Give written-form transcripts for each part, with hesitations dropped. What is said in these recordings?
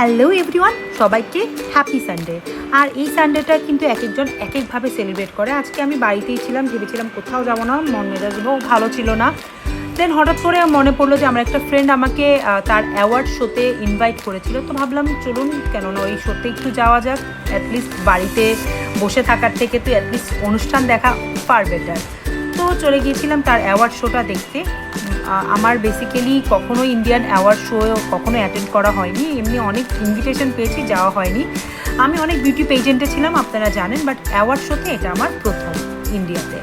Hello everyone, সবাইকে happy Sunday. আর এই সানডেটা কিন্তু এক একজন এক একভাবে সেলিব্রেট করে। আজকে আমি বাড়িতেই ছিলাম, ভেবেছিলাম কোথাও যাবো না, মন মেজাজও ভালো ছিল না। দেন হঠাৎ করে মনে পড়লো যে আমার একটা ফ্রেন্ড আমাকে তার অ্যাওয়ার্ড শোতে ইনভাইট করেছিল, তো ভাবলাম চলুন কেননা ওই শোতে একটু যাওয়া যাক। অ্যাটলিস্ট বাড়িতে বসে থাকার থেকে তো অ্যাটলিস্ট অনুষ্ঠান দেখা ফার বেটার। তো চলে গিয়েছিলাম তার অ্যাওয়ার্ড শোটা দেখতে। আমার বেসিক্যালি কখনো ইন্ডিয়ান অ্যাওয়ার্ড শো কখনো অ্যাটেন্ড করা হয়নি, এমনি অনেক ইনভিটেশন পেয়েছি, যাওয়া হয়নি। আমি অনেক বিউটি পেজেন্টে ছিলাম আপনারা জানেন, বাট অ্যাওয়ার্ড শোতে এটা আমার প্রথম ইন্ডিয়াতে।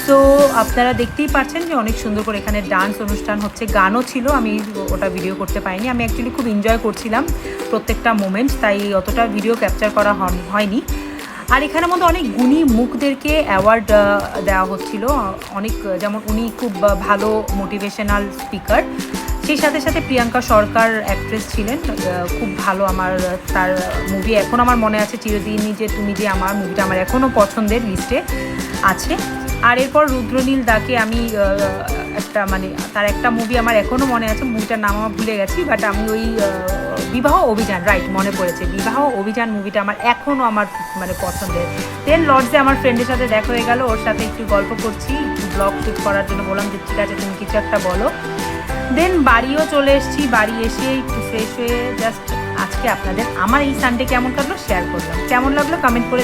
তো আপনারা দেখতেই পাচ্ছেন যে অনেক সুন্দর করে এখানে ডান্স অনুষ্ঠান হচ্ছে, গানও ছিল, আমি ওটা ভিডিও করতে পারিনি। আমি অ্যাকচুয়ালি খুব এনজয় করছিলাম প্রত্যেকটা মোমেন্টস, তাই অতটা ভিডিও ক্যাপচার করা হয়নি। আর এখানের মধ্যে অনেক গুণী মুখদেরকে অ্যাওয়ার্ড দেওয়া হচ্ছিল, অনেক, যেমন উনি খুব ভালো মোটিভেশনাল স্পিকার, সেই সাথে সাথে প্রিয়াঙ্কা সরকার অ্যাক্ট্রেস ছিলেন, খুব ভালো। আমার তার মুভি এখন আমার মনে আছে, চিরদিনই যে তুমি যে আমার, মুভিটা আমার এখনও পছন্দের লিস্টে আছে। আর এরপর রুদ্রনীল দাকে আমি তার একটা মুভি আমার এখনও মনে আছে, মুভিটার নাম আমার ভুলে গেছি, বাট আমি ওই বিবাহ অভিযান, রাইট, মনে পড়েছে, বিবাহ অভিযান মুভিটা আমার এখনও আমার পছন্দের। দেন লর্ডসে আমার ফ্রেন্ডের সাথে দেখা হয়ে গেল, ওর সাথে একটু গল্প করছি, ব্লগ শ্যুট করার জন্য বললাম যে ঠিক আছে তুমি কিছু একটা বলো। দেন বাড়িও চলে এসেছি, বাড়ি এসে একটু ফ্রেশ হয়ে জাস্ট আজকে আপনাদের আমার এই সানডে কেমন কাটলো শেয়ার করলাম। কেমন লাগলো কমেন্ট করে